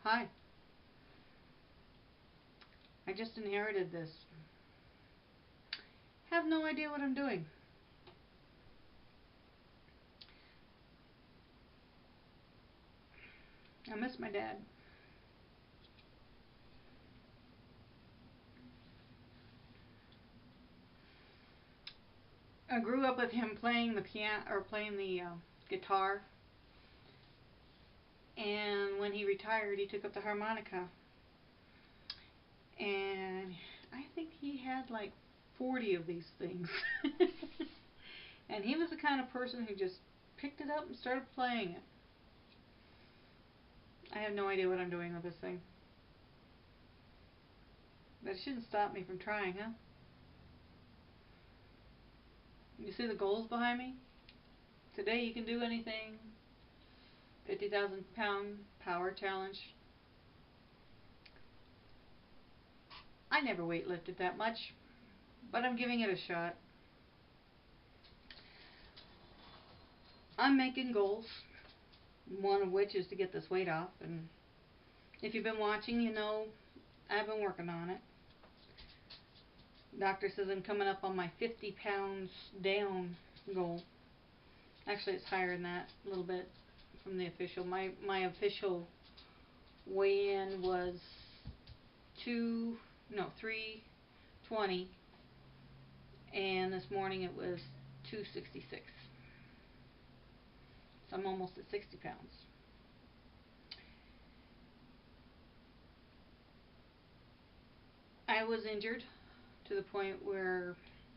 Hi. I just inherited this. Have no idea what I'm doing. I miss my dad. I grew up with him playing the piano or playing the guitar, and when he retired, he took up the harmonica, and I think he had like 40 of these things. And he was the kind of person who just picked it up and started playing it. I have no idea what I'm doing with this thing, but it shouldn't stop me from trying, huh? You see the goals behind me? Today you can do anything. 50,000 pound power challenge. I never weightlifted that much, but I'm giving it a shot. I'm making goals, one of which is to get this weight off, and if you've been watching, you know I've been working on it. Doctor says I'm coming up on my 50 pounds down goal. Actually, it's higher than that a little bit from the official. My official weigh-in was 320, and this morning it was 266. So I'm almost at 60 pounds. I was injured to the point where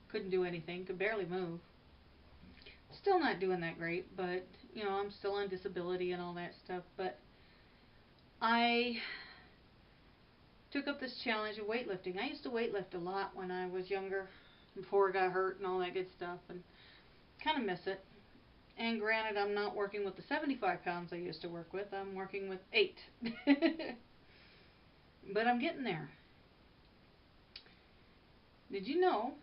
couldn't do anything, could barely move. Still not doing that great, but you know, I'm still on disability and all that stuff. But I took up this challenge of weightlifting. I used to weightlift a lot when I was younger, before I got hurt and all that good stuff, and kind of miss it. And granted, I'm not working with the 75 pounds I used to work with. I'm working with 8. But I'm getting there. Did you know,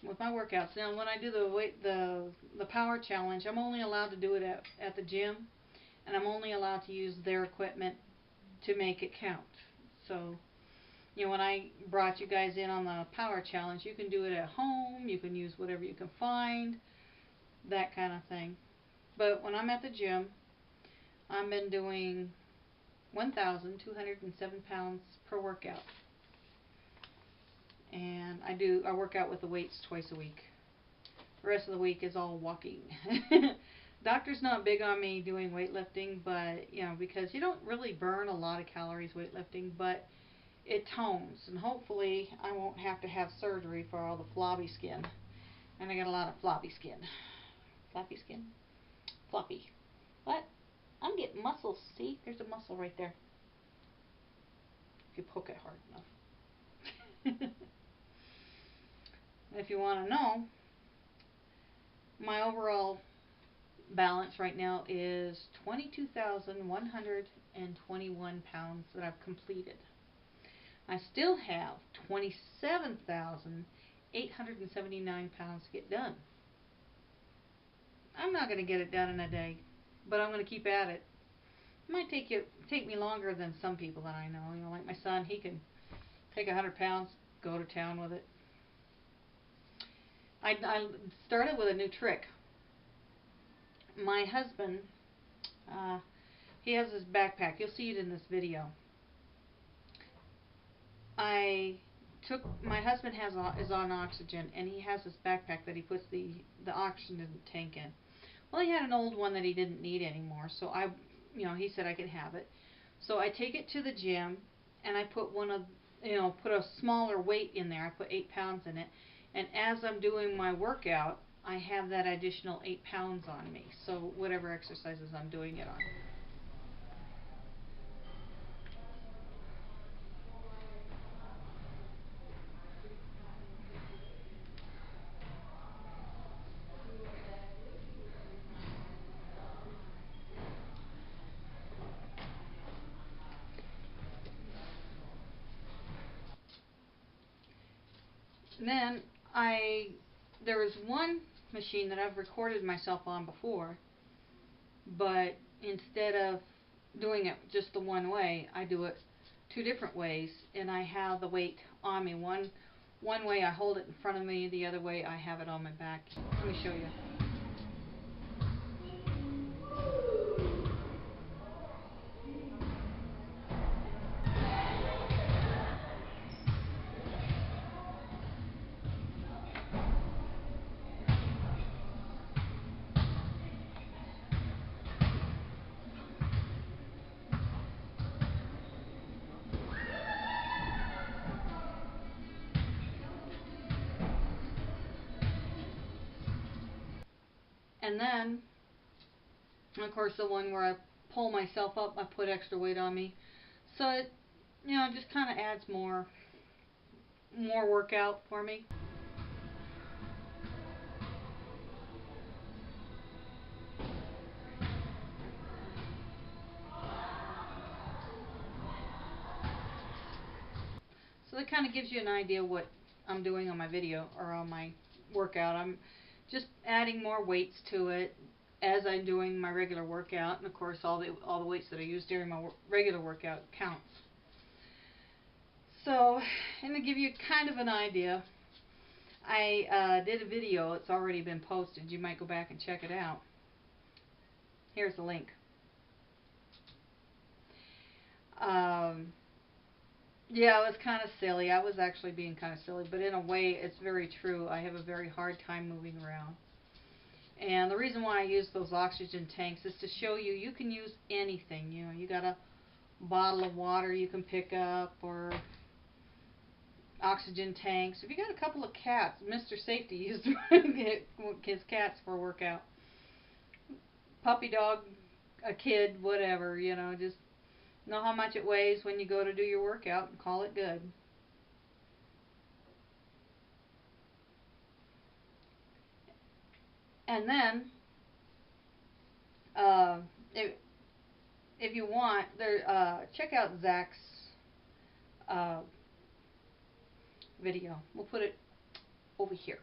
with my workouts, now when I do the power challenge, I'm only allowed to do it at the gym, and I'm only allowed to use their equipment to make it count. So, you know, when I brought you guys in on the power challenge, you can do it at home, you can use whatever you can find, that kind of thing. But when I'm at the gym, I've been doing 1,207 pounds per workout. And I work out with the weights twice a week. The rest of the week is all walking. Doctor's not big on me doing weightlifting, but you know, because you don't really burn a lot of calories weightlifting, but it tones, and hopefully I won't have to have surgery for all the flabby skin. And I got a lot of floppy skin. Floppy skin? Floppy. What? I'm getting muscles. See? There's a muscle right there. If you poke it hard enough. If you want to know, my overall balance right now is 22,121 pounds that I've completed. I still have 27,879 pounds to get done. I'm not going to get it done in a day, but I'm going to keep at it. It might take me longer than some people that I know. You know, like my son, he can take 100 pounds, go to town with it. I started with a new trick. My husband, he has this backpack. You'll see it in this video. My husband is on oxygen, and he has this backpack that he puts the oxygen tank in. Well, he had an old one that he didn't need anymore, so he said I could have it. So I take it to the gym, and I put put a smaller weight in there. I put 8 pounds in it, and as I'm doing my workout, I have that additional 8 pounds on me. So whatever exercises I'm doing it on. And then there was one machine that I've recorded myself on before, but instead of doing it just the one way. I do it two different ways, and I have the weight on me. One way I hold it in front of me, the other way I have it on my back. Let me show you. And then, of course, the one where I pull myself up, I put extra weight on me. So it, just kind of adds more workout for me. So that kind of gives you an idea what I'm doing on my video or on my workout. I'm just adding more weights to it as I'm doing my regular workout, and of course all the weights that I use during my regular workout counts. So, and to give you kind of an idea, I did a video. It's already been posted. You might go back and check it out. Here's the link. Yeah, it was kind of silly. I was actually being kind of silly, but in a way, it's very true. I have a very hard time moving around. And the reason why I use those oxygen tanks is to show you you can use anything. You got a bottle of water you can pick up, or oxygen tanks. If you got a couple of cats, Mr. Safety used to get his cats for a workout. Puppy dog, a kid, whatever, just know how much it weighs when you go to do your workout and call it good. And then, if you want, check out Zach's video. We'll put it over here.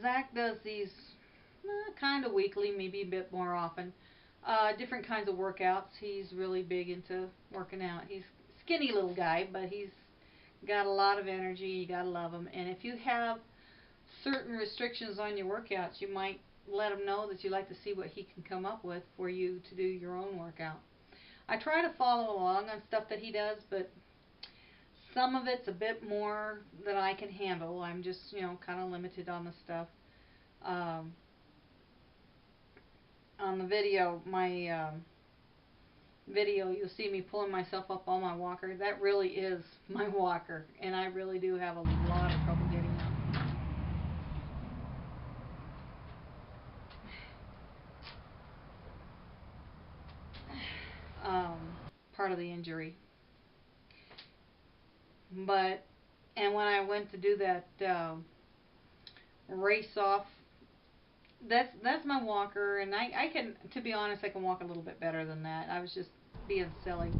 Zach does these kind of weekly, maybe a bit more often. Different kinds of workouts. He's really big into working out. He's a skinny little guy, but he's got a lot of energy. You gotta love him. And if you have certain restrictions on your workouts, you might let him know that you'd like to see what he can come up with for you to do your own workout. I try to follow along on stuff that he does, but some of it's a bit more than I can handle. I'm just, kind of limited on the stuff. On the video, my video, you'll see me pulling myself up on my walker. That really is my walker, and I really do have a lot of trouble getting up. Part of the injury. And when I went to do that race off, that's my walker, and I can, to be honest, I can walk a little bit better than that. I was just being silly.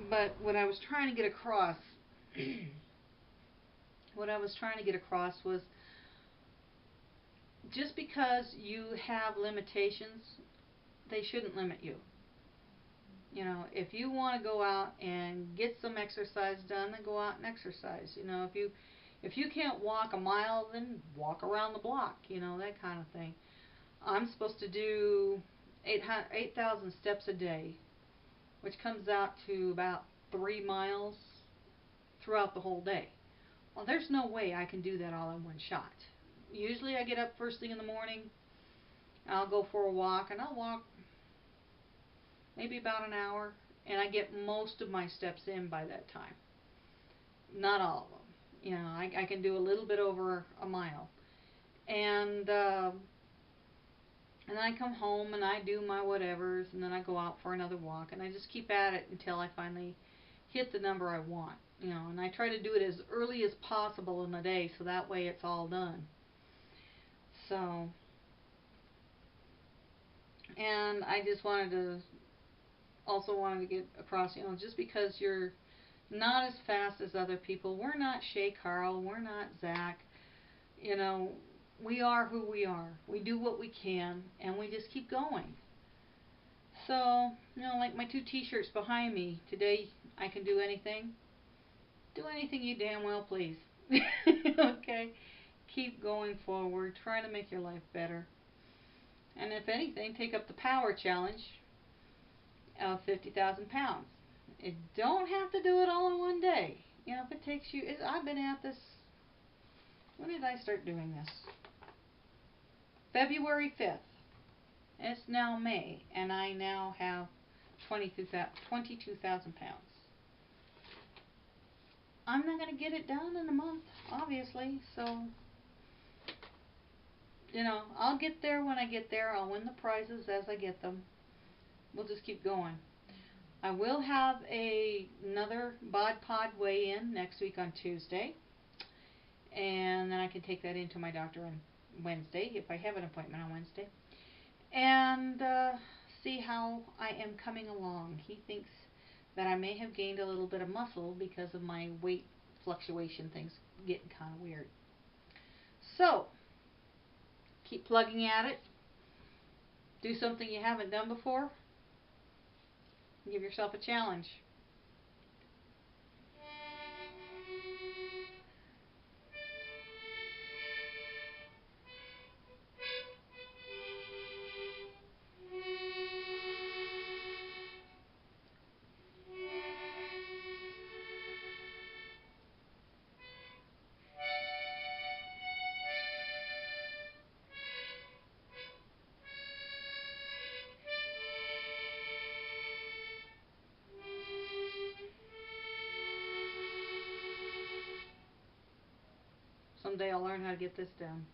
But what I was trying to get across, was just because you have limitations, they shouldn't limit you. If you want to go out and get some exercise done, then go out and exercise. If you can't walk a mile, then walk around the block, that kind of thing. I'm supposed to do 8,000 steps a day, which comes out to about 3 miles throughout the whole day. Well, there's no way I can do that all in one shot. Usually I get up first thing in the morning, I'll go for a walk, and I'll walk maybe about an hour, and I get most of my steps in by that time. Not all of them. I can do a little bit over a mile. And then I come home and I do my whatevers, and then I go out for another walk, and I just keep at it until I finally hit the number I want. And I try to do it as early as possible in the day, so that way it's all done. So, and I just wanted to get across, just because you're Not as fast as other people. We're not Shay Carl. We're not Zach. You know, we are who we are. We do what we can, and we just keep going. So, like my 2 t-shirts behind me. Today, I can do anything. Do anything you damn well please. Okay? Keep going forward. Try to make your life better. And if anything, take up the power challenge of 50,000 pounds. You don't have to do it all in one day. If it takes you, I've been at this, when did I start doing this? February 5th. It's now May, and I now have 22,000 pounds. I'm not going to get it done in a month, obviously, so, I'll get there when I get there. I'll win the prizes as I get them. We'll just keep going. I will have another Bod Pod weigh-in next week on Tuesday, and then I can take that into my doctor on Wednesday, if I have an appointment on Wednesday, and see how I am coming along. He thinks that I may have gained a little bit of muscle because of my weight fluctuation things getting kind of weird. So, keep plugging at it. Do something you haven't done before. Give yourself a challenge. Someday I'll learn how to get this done.